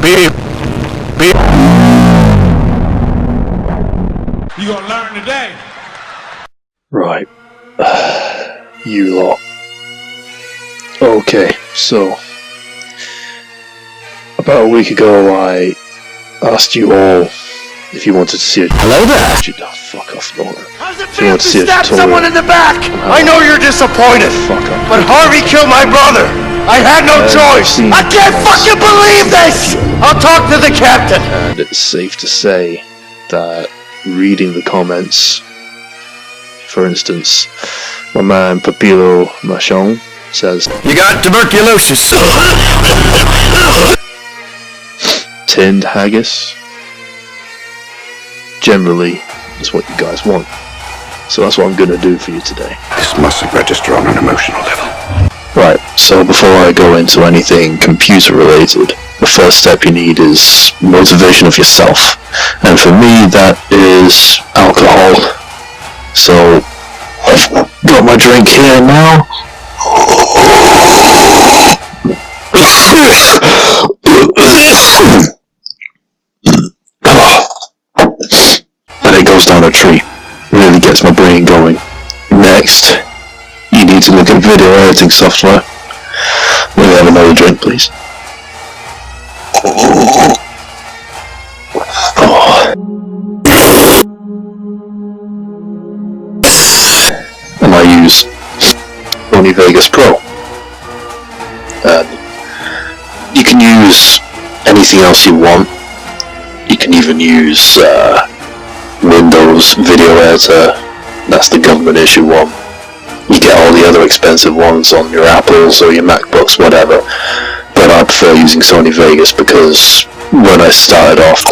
Beep. Beep. You gonna learn today. Right. You lot. Okay, so about a week ago I asked you all if you wanted to see a... Hello there. Oh, fuck off, Laura. How's it If you feel want to to see a stab tutorial... someone in the back? I know you're disappointed, Fuck up. but Harvey killed my brother. I had no choice. I can't fucking believe this. I'll talk to the captain. And it's safe to say that reading the comments, for instance, my man Papilo Machon says, You got tuberculosis. tinned haggis generally is what you guys want. So that's what I'm gonna do for you today. This mustn't register on an emotional level. Right, so before I go into anything computer related, the first step you need is motivation of yourself. And for me that is alcohol. So I've got my drink here now. And it goes down a tree. Really gets my brain going. Next, you need to look at video editing software. Let me have another drink, please. And I use Sony Vegas Pro. And you can use anything else you want. You can even use Windows Video Editor. That's the government issue one. You get all the other expensive ones on your Apples or your MacBooks, whatever. But I prefer using Sony Vegas because when I started off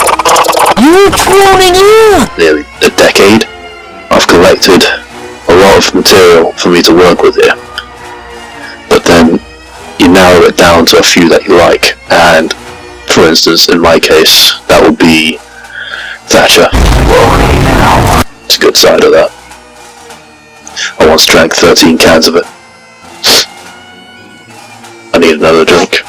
nearly a decade, I've collected a lot of material for me to work with here. But then you narrow it down to a few that you like, and for instance, in my case, that would be Thatcher. It's a good side of that. I once drank 13 cans of it. I need another drink.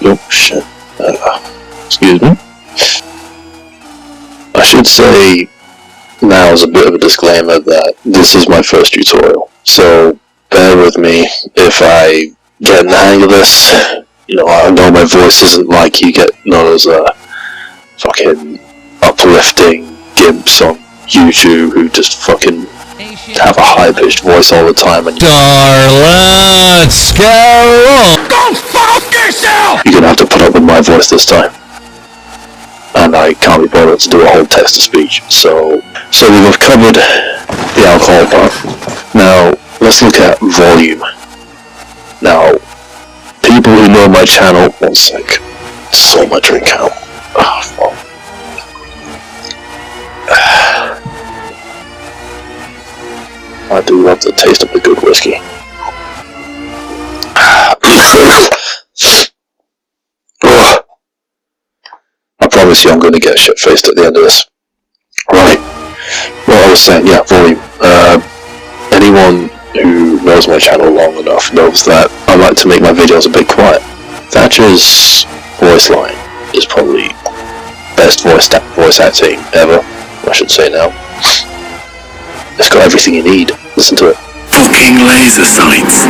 Oh shit. Excuse me. I should say now as a bit of a disclaimer that this is my first tutorial, so bear with me if I get in the hang of this. You know, I know my voice isn't like you get those fucking uplifting gimps on YouTube who just fucking have a high-pitched voice all the time and Let's go. Go fuck yourself. you're gonna have to put up with my voice this time. And I can't be bothered to do a whole text-to-speech. So we've covered the alcohol part. Now, let's look at volume. Now, people who know my channel, one sec, sort my drink out. Oh, fuck. I do love the taste of the good whiskey. I promise you I'm going to get shit-faced at the end of this. Right, what I was saying, yeah, volume. Anyone who knows my channel long enough knows that I like to make my videos a bit quiet. Thatcher's voice line is probably best voice acting ever, I should say now. It's got everything you need. Listen to it. Fucking laser sights.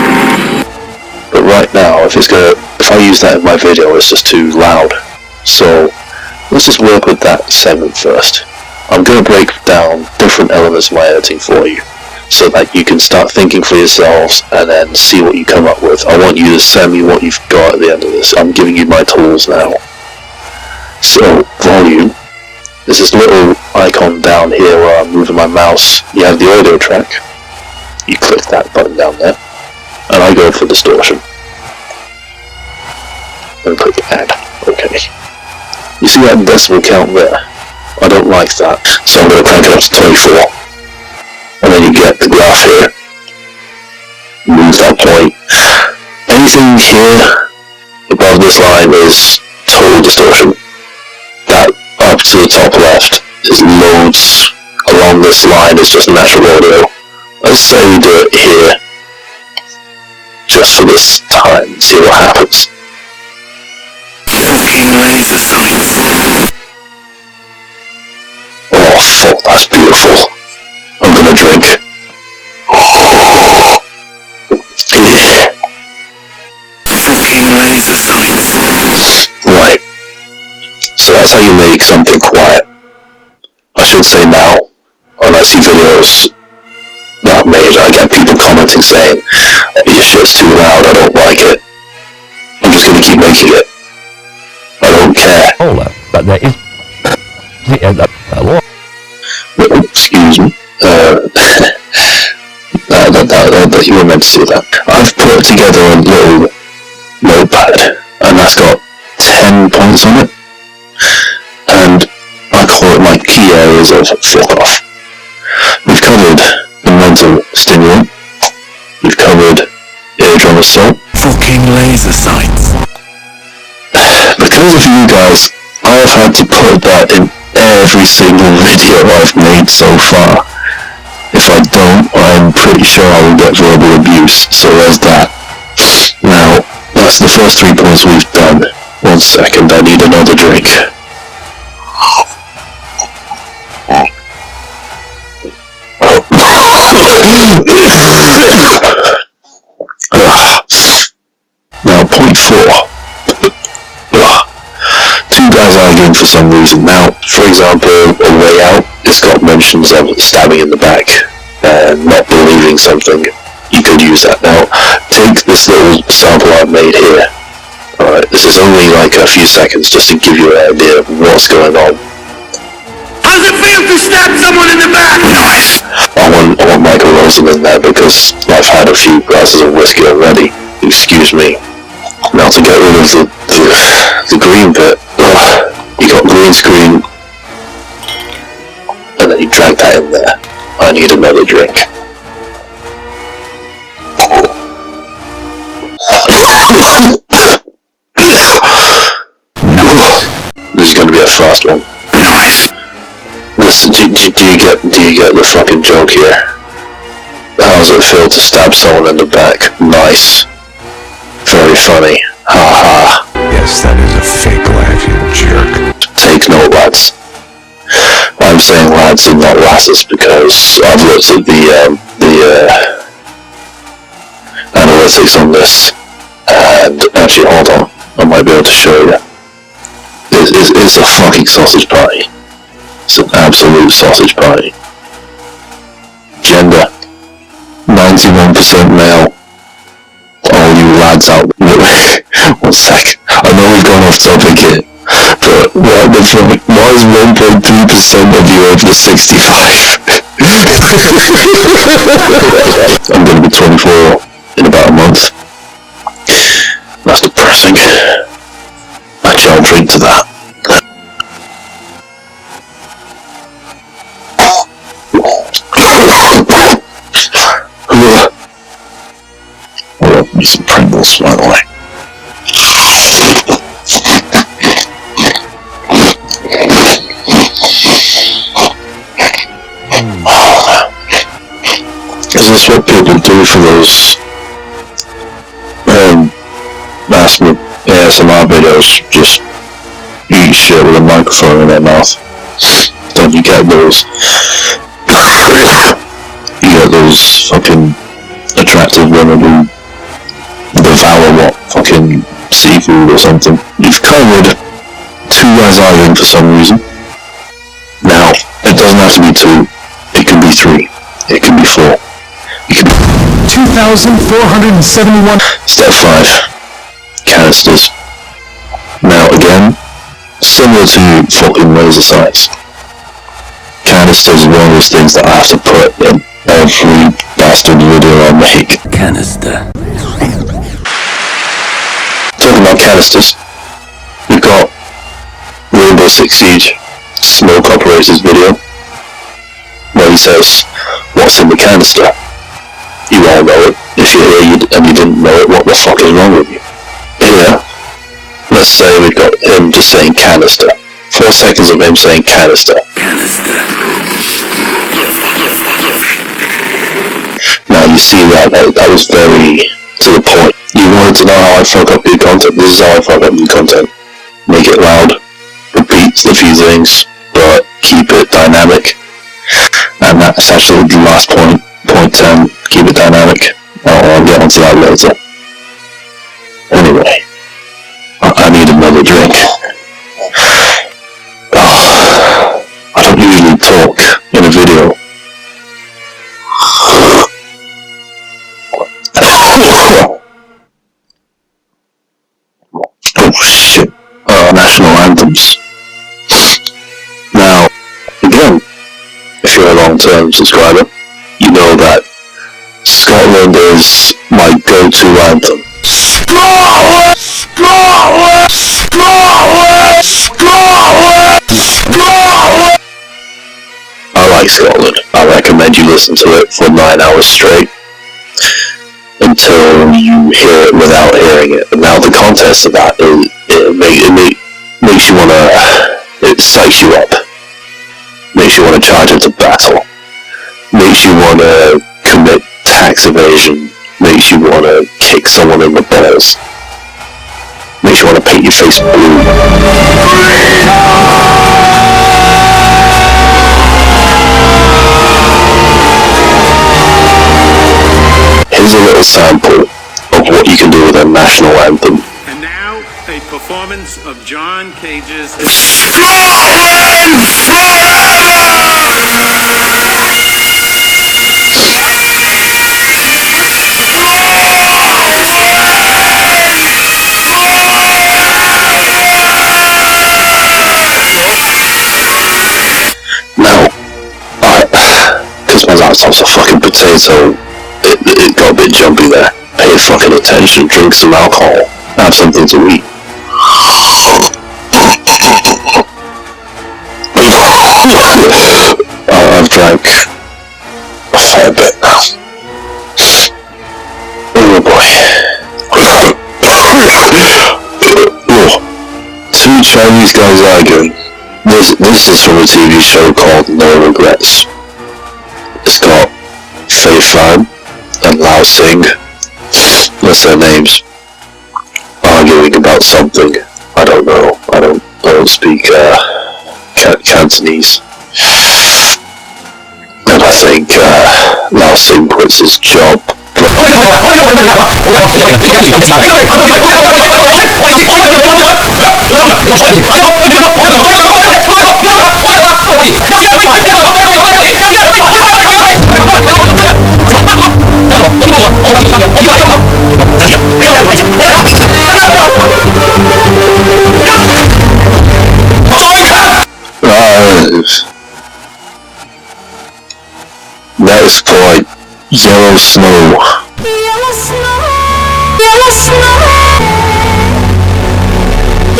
But right now, if I use that in my video, it's just too loud. So let's just work with that segment first. I'm going to break down different elements of my editing for you, so that you can start thinking for yourselves and then see what you come up with. I want you to send me what you've got at the end of this. I'm giving you my tools now. So, volume. There's this little icon down here where I'm moving my mouse. You have the audio track. You click that button down there. And I go for distortion. And click add. Okay. You see that decimal count there? I don't like that. So I'm going to crank it up to 24. And then you get the graph here. Move that point. Anything here above this line is total distortion. That up to the top left is loads along this line is just natural audio. Let's say we do it here, just for this time, see what happens. Oh fuck, that's beautiful. I'm gonna drink. Yeah. Right. So that's how you make something quiet. I should say now, when I see videos that I've made, I get people commenting saying, your shit's too loud, I don't like it. I'm just gonna keep making it. I don't care. But there is Excuse me. That you were meant to see that. I've put together a little notepad, and that's got 10 points on it, and I call it my key areas of fuck off. We've covered the mental stimulant, we've covered eardrum assault. Fucking laser sights. Because of you guys, I have had to put that in every single video I've made so far. If I don't, I'm pretty sure I will get verbal abuse, so there's that. Now, that's the first 3 points we've done. 1 second, I need another drink. Now, point 4. Two guys arguing for some reason. Now, for example, A Way Out, it's got mentions of stabbing in the back and not believing something. You could use that. Now, take this little sample I've made here. Alright, this is only like a few seconds just to give you an idea of what's going on. How does it feel to stab someone in the back? I want Michael Rosen in there because I've had a few glasses of whiskey already. Excuse me. Now to get rid of the green bit, you got green screen, and then you drag that in there. I need another drink. This is going to be a fast one. Listen, do you get the fucking joke here? How does it feel to stab someone in the back? Nice. Very funny. Ha ha. Yes, that is a fake laugh, you jerk. Take note, lads. I'm saying lads and not lasses because I've looked at the analytics on this, and actually, hold on, I might be able to show you. It's a fucking sausage party. It's an absolute sausage party. Gender, 91% male. All you lads out there. 1 sec. I know we've gone off topic here, but what the fuck? Why is 1.3% of you over 65? I'm gonna be 24 in about a month. That's depressing. Actually, I'll drink to that. I love me some Pringles, by the way. Is this what people do for those ASMR videos? Just eat shit with a microphone in their mouth. Don't you get those? You get those fucking attractive women who devour what? Fucking seafood or something. You've covered 2 guys arguing for some reason. Now, it doesn't have to be 2. It can be 3. It can be 4. It can be 2,471. Step 5. Canisters. Now again, similar to fucking laser sights. Canisters are one of those things that I have to put in every bastard video I make. Canister. Talking about canisters, we've got Rainbow Six Siege, Smoke Operator's video, where he says, what's in the canister? You all know it. If you're here and you didn't know it, what the fuck is wrong with you? Here, let's say we've got him just saying canister. 4 seconds of him saying canister. Canister. you see that was very to the point. You wanted to know how I fuck up your content, this is how I fuck up your content. Make it loud, repeat a few things, but keep it dynamic. And that's actually the last point, point 10, keep it dynamic. I'll get onto that later. Anyway, I need another drink. I don't usually talk in a video. Oh shit. National anthems. Now, again, if you're a long-term subscriber, you know that Scotland is my go-to anthem. Scotland! Scotland! Scotland! Scotland! Scotland! I like Scotland. I recommend you listen to it for 9 hours straight until you hear it without hearing it. And now the context of that is makes you wanna, it psychs you up, makes you wanna charge into battle, makes you wanna commit tax evasion, makes you wanna kick someone in the balls, makes you wanna paint your face blue. Here's a little sample of what you can do with a national anthem. And now, a performance of John Cage's Now, because my laptop's a fucking potato, it got a bit jumpy there. Pay fucking attention, drink some alcohol, have something to eat. I've drank a fair bit now. Oh boy. Two Chinese guys arguing. This is from a TV show called No Regrets. It's got Fei Fan and Lao Sing, that's their names, arguing about something. I don't know. I don't speak Cantonese. And I think Lao Sing quits his job. That is for like yellow snow. Yellow snow, yellow snow,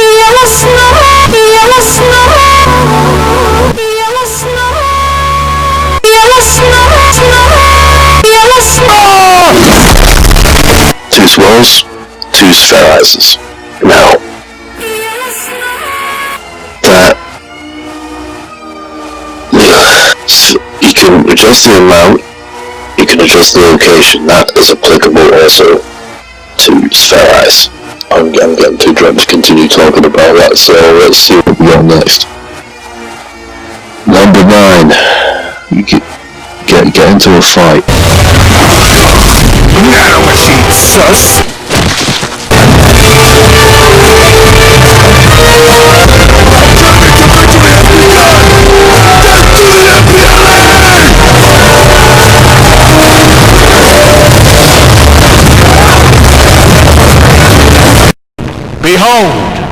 yellow snow, yellow snow, yellow snow, yellow snow, yellow snow. Two swirls, two sterilizers. Now, that you can adjust the amount, you can adjust the location. That is applicable also to sterilize. I'm getting too drunk to continue talking about that, so let's see what we got next. Number 9. You get into a fight. Now it's sus. Behold,